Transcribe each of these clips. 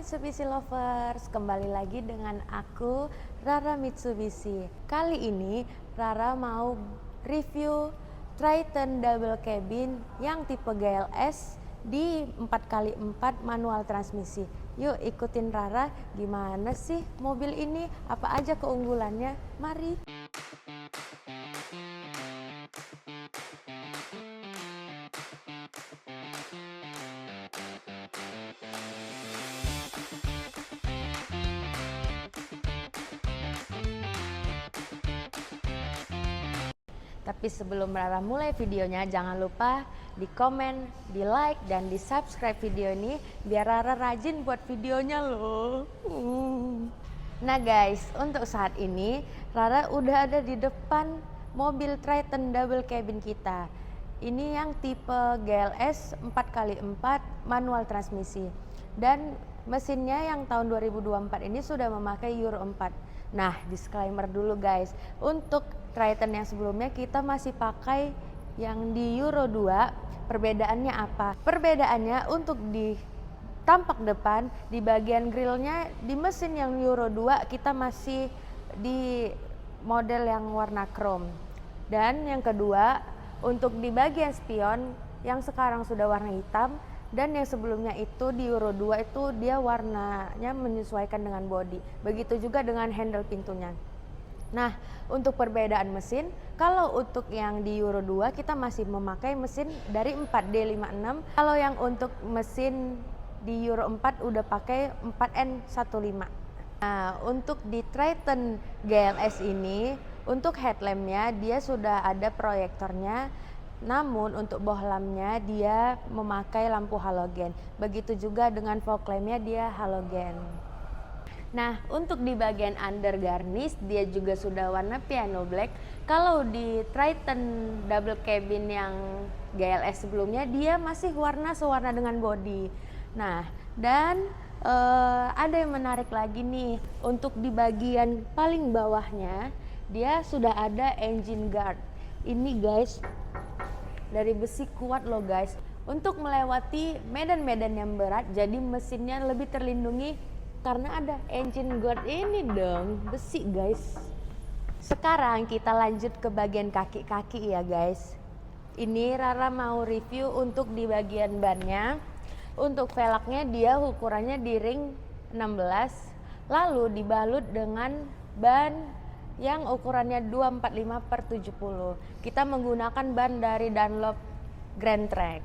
Mitsubishi Lovers, kembali lagi dengan aku Rara Mitsubishi. Kali ini Rara mau review Triton Double Cabin yang tipe GLS di 4x4 manual transmisi. Yuk ikutin Rara, gimana sih mobil ini, apa aja keunggulannya, mari. Tapi sebelum Rara mulai videonya, jangan lupa di komen, di like, dan di subscribe video ini biar Rara rajin buat videonya loh. Nah guys, untuk saat ini Rara udah ada di depan mobil Triton Double Cabin kita. Ini yang tipe GLS 4x4 manual transmisi. Dan mesinnya yang tahun 2024 ini sudah memakai Euro 4. Nah, disclaimer dulu guys, untuk Triton yang sebelumnya kita masih pakai yang di Euro 2. Perbedaannya apa? Perbedaannya untuk di tampak depan, di bagian grillnya di mesin yang Euro 2 kita masih di model yang warna chrome. Dan yang kedua, untuk di bagian spion yang sekarang sudah warna hitam, dan yang sebelumnya itu di Euro 2 itu dia warnanya menyesuaikan dengan bodi. Begitu juga dengan handle pintunya. Nah, untuk perbedaan mesin, kalau untuk yang di Euro 2 kita masih memakai mesin dari 4D56. Kalau yang untuk mesin di Euro 4 udah pakai 4N15. Nah, untuk di Triton GLS ini, untuk headlampnya dia sudah ada proyektornya. Namun untuk bohlamnya dia memakai lampu halogen. Begitu juga dengan fog lampnya dia halogen. Nah, untuk di bagian under garnish dia juga sudah warna piano black. Kalau di Triton Double Cabin yang GLS sebelumnya dia masih warna sewarna dengan bodi. Nah, dan ada yang menarik lagi nih, untuk di bagian paling bawahnya dia sudah ada engine guard. Ini guys, dari besi kuat loh guys, untuk melewati medan-medan yang berat, jadi mesinnya lebih terlindungi karena ada engine guard ini dong, besi guys. Sekarang kita lanjut ke bagian kaki-kaki ya guys. Ini Rara mau review untuk di bagian bannya. Untuk velgnya dia ukurannya di ring 16, lalu dibalut dengan ban yang ukurannya 245/70. Kita menggunakan ban dari Dunlop Grand Track.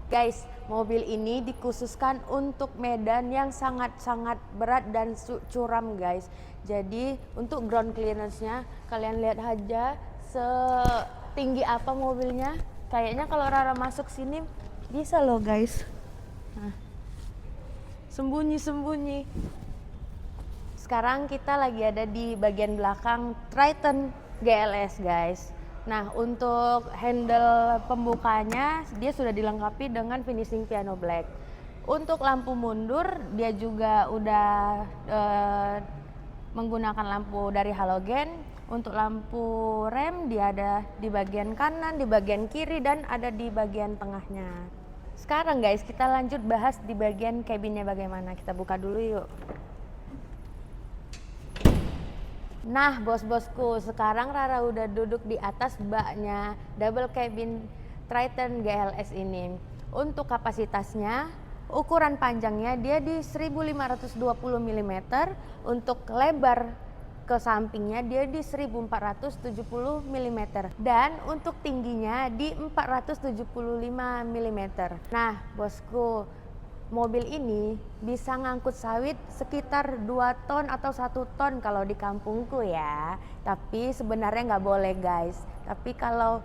Guys, mobil ini dikhususkan untuk medan yang sangat-sangat berat dan curam guys. Jadi untuk ground clearance-nya kalian lihat aja setinggi apa mobilnya. Kayaknya kalau Rara masuk sini bisa loh guys. Nah, sembunyi-sembunyi. Sekarang kita lagi ada di bagian belakang Triton GLS guys. Nah, untuk handle pembukanya dia sudah dilengkapi dengan finishing piano black. Untuk lampu mundur dia juga udah menggunakan lampu dari halogen. Untuk lampu rem dia ada di bagian kanan, di bagian kiri, dan ada di bagian tengahnya. Sekarang guys kita lanjut bahas di bagian cabinnya bagaimana. Kita buka dulu yuk. Nah bos-bosku, sekarang Rara udah duduk di atas baknya double cabin Triton GLS ini. Untuk kapasitasnya, ukuran panjangnya dia di 1520 mm, untuk lebar ke sampingnya dia di 1470 mm, dan untuk tingginya di 475 mm. Nah bosku, mobil ini bisa ngangkut sawit sekitar 2 ton atau 1 ton kalau di kampungku ya. Tapi sebenarnya nggak boleh guys. Tapi kalau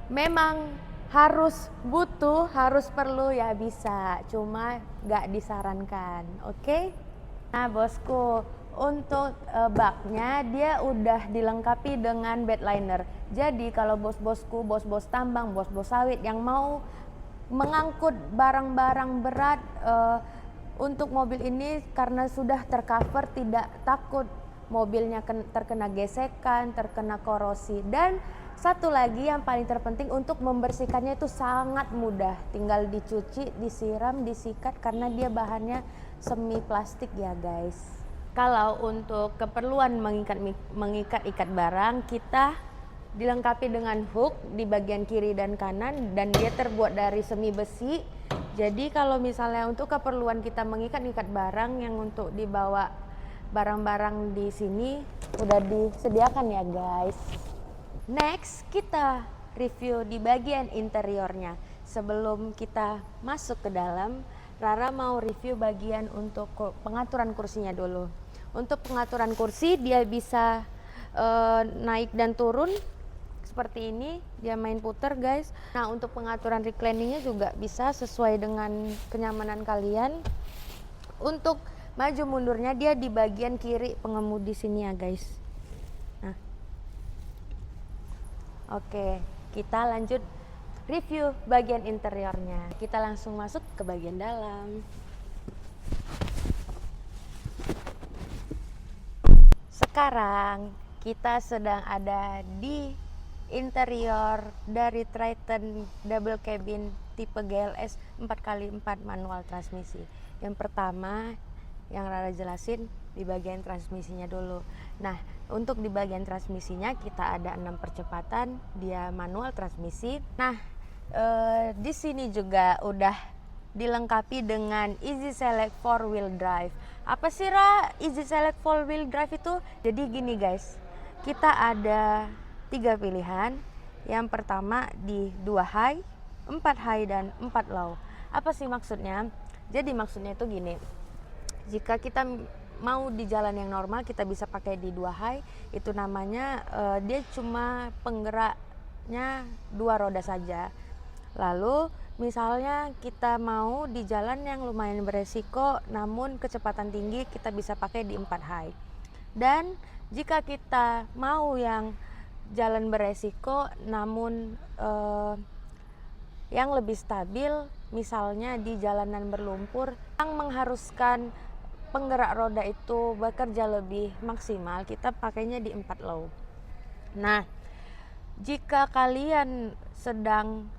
memang harus butuh, harus perlu ya bisa. Cuma nggak disarankan, oke? Nah bosku, untuk baknya dia udah dilengkapi dengan bedliner. Jadi kalau bos-bosku, bos-bos tambang, bos-bos sawit yang mau mengangkut barang-barang berat untuk mobil ini karena sudah tercover, tidak takut mobilnya terkena gesekan, terkena korosi. Dan satu lagi yang paling terpenting, untuk membersihkannya itu sangat mudah, tinggal dicuci, disiram, disikat karena dia bahannya semi plastik ya guys. Kalau untuk keperluan mengikat barang, kita dilengkapi dengan hook di bagian kiri dan kanan, dan dia terbuat dari semi besi. Jadi kalau misalnya untuk keperluan kita mengikat barang yang untuk dibawa barang-barang di sini udah disediakan ya guys. Next, kita review di bagian interiornya. Sebelum kita masuk ke dalam, Rara mau review bagian untuk pengaturan kursinya dulu. Untuk pengaturan kursi, dia bisa naik dan turun seperti ini, dia main puter guys. Nah, untuk pengaturan recliningnya juga bisa sesuai dengan kenyamanan kalian. Untuk maju mundurnya dia di bagian kiri pengemudi sini ya guys. Nah, oke, kita lanjut review bagian interiornya. Kita langsung masuk ke bagian dalam. Sekarang kita sedang ada di interior dari Triton double cabin tipe GLS 4x4 manual transmisi. Yang pertama yang Rara jelasin di bagian transmisinya dulu. Nah, untuk di bagian transmisinya kita ada 6 percepatan, dia manual transmisi. Nah, di sini juga udah dilengkapi dengan Easy Select 4-wheel drive. Apa sih Easy Select 4-wheel drive itu? Jadi gini guys, kita ada 3 pilihan. Yang pertama di 2 high, 4 high, dan 4 low. Apa sih maksudnya? Jadi maksudnya itu gini, jika kita mau di jalan yang normal kita bisa pakai di 2 high, itu namanya dia cuma penggeraknya 2 roda saja. Lalu misalnya kita mau di jalan yang lumayan beresiko namun kecepatan tinggi, kita bisa pakai di 4 high. Dan jika kita mau yang jalan beresiko namun yang lebih stabil, misalnya di jalanan berlumpur yang mengharuskan penggerak roda itu bekerja lebih maksimal, kita pakainya di 4 low. Nah, jika kalian sedang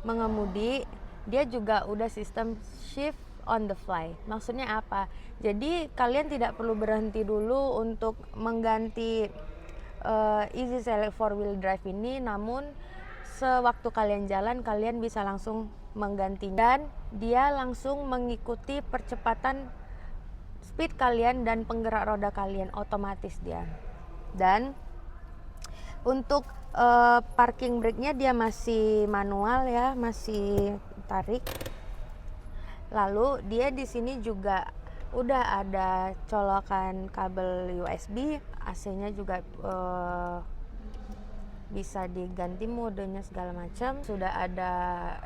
mengemudi, dia juga udah sistem shift on the fly. Maksudnya apa? Jadi kalian tidak perlu berhenti dulu untuk mengganti Easy Select 4-wheel drive ini, namun sewaktu kalian jalan kalian bisa langsung mengganti, dan dia langsung mengikuti percepatan speed kalian dan penggerak roda kalian otomatis dia. Dan untuk parking brake-nya dia masih manual ya, masih tarik. Lalu dia di sini juga udah ada colokan kabel USB, AC-nya juga bisa diganti modenya segala macam. Sudah ada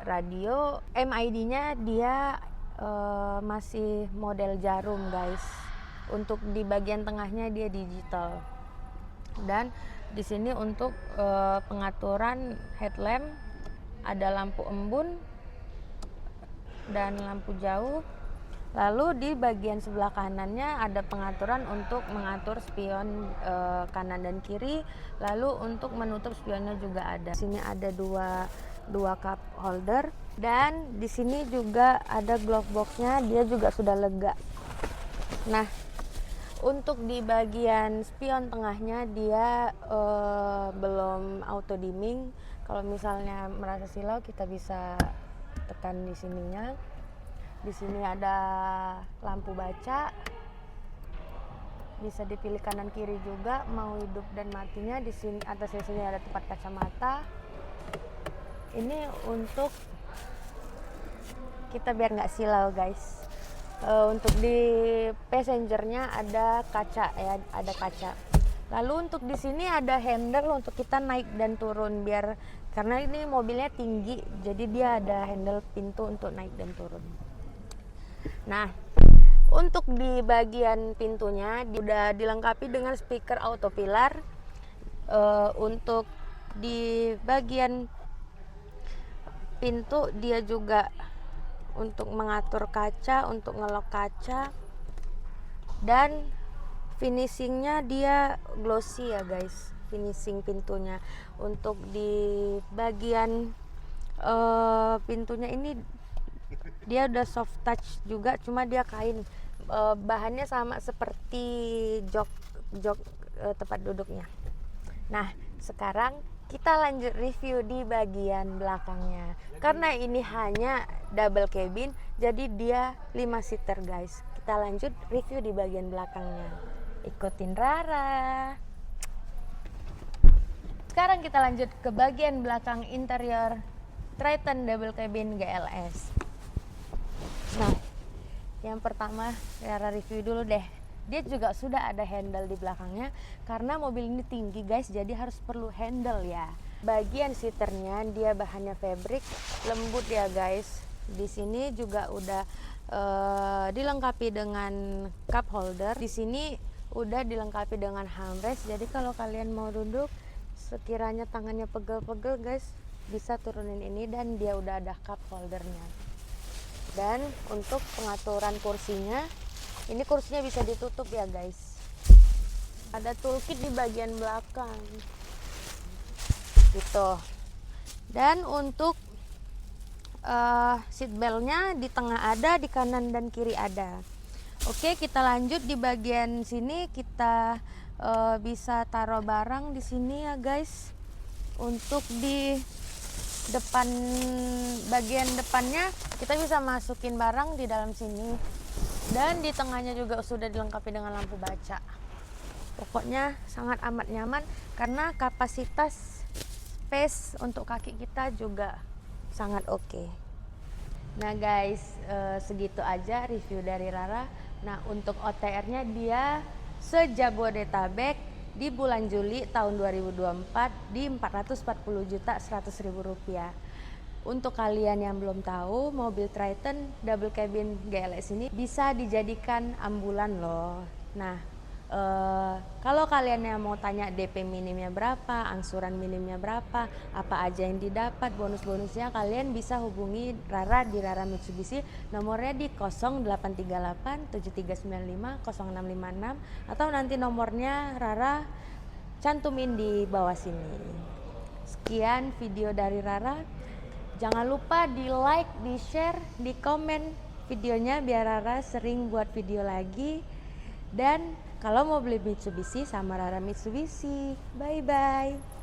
radio, MID-nya dia masih model jarum guys. Untuk di bagian tengahnya dia digital. Dan di sini untuk pengaturan headlamp ada lampu embun dan lampu jauh. Lalu di bagian sebelah kanannya ada pengaturan untuk mengatur spion kanan dan kiri. Lalu untuk menutup spionnya juga ada. Di sini ada dua cup holder, dan di sini juga ada glove boxnya, dia juga sudah lega. Nah, untuk di bagian spion tengahnya dia belum auto dimming. Kalau misalnya merasa silau kita bisa tekan di sininya. Di sini ada lampu baca, bisa dipilih kanan kiri juga mau hidup dan matinya. Di sini atasnya sini ada tempat kacamata. Ini untuk kita biar nggak silau guys. Untuk di passengernya ada kaca ya, ada kaca. Lalu untuk di sini ada handle untuk kita naik dan turun, biar karena ini mobilnya tinggi, jadi dia ada handle pintu untuk naik dan turun. Nah, untuk di bagian pintunya udah dilengkapi dengan speaker auto pillar. Untuk di bagian pintu dia juga untuk mengatur kaca, untuk ngelok kaca, dan finishingnya dia glossy ya guys, finishing pintunya. Untuk di bagian pintunya ini dia udah soft touch juga, cuma dia kain. Bahannya sama seperti jok tempat duduknya. Nah, sekarang kita lanjut review di bagian belakangnya. Karena ini hanya double cabin, jadi dia 5 seater guys. Kita lanjut review di bagian belakangnya. Ikutin Rara. Sekarang kita lanjut ke bagian belakang interior Triton double cabin GLS. Nah, yang pertama Rara review dulu deh. Dia juga sudah ada handle di belakangnya karena mobil ini tinggi guys, jadi harus perlu handle ya. Bagian seaternya dia bahannya fabric, lembut ya guys. Di sini juga udah dilengkapi dengan cup holder. Di sini udah dilengkapi dengan armrest. Jadi kalau kalian mau duduk, sekiranya tangannya pegel-pegel guys, bisa turunin ini dan dia udah ada cup holdernya. Dan untuk pengaturan kursinya, ini kursinya bisa ditutup ya guys. Ada toolkit di bagian belakang gitu. Dan untuk seat beltnya di tengah ada, di kanan dan kiri ada. Oke, kita lanjut di bagian sini. Kita bisa taruh barang di sini ya guys. Untuk di depan, bagian depannya kita bisa masukin barang di dalam sini. Dan di tengahnya juga sudah dilengkapi dengan lampu baca. Pokoknya sangat amat nyaman karena kapasitas space untuk kaki kita juga sangat oke. Nah guys, segitu aja review dari Rara. Nah untuk OTR-nya dia se-Jabodetabek di bulan Juli tahun 2024 di Rp440.100.000. Untuk kalian yang belum tahu, mobil Triton double cabin GLS ini bisa dijadikan ambulan loh. Nah, kalau kalian yang mau tanya DP minimnya berapa, angsuran minimnya berapa, apa aja yang didapat, bonus-bonusnya, kalian bisa hubungi Rara di Rara Mitsubishi. Nomornya di 0838 7395 0656 atau nanti nomornya Rara cantumin di bawah sini. Sekian video dari Rara. Jangan lupa di like, di share, di komen videonya biar Rara sering buat video lagi. Dan kalau mau beli Mitsubishi sama Rara Mitsubishi, bye bye.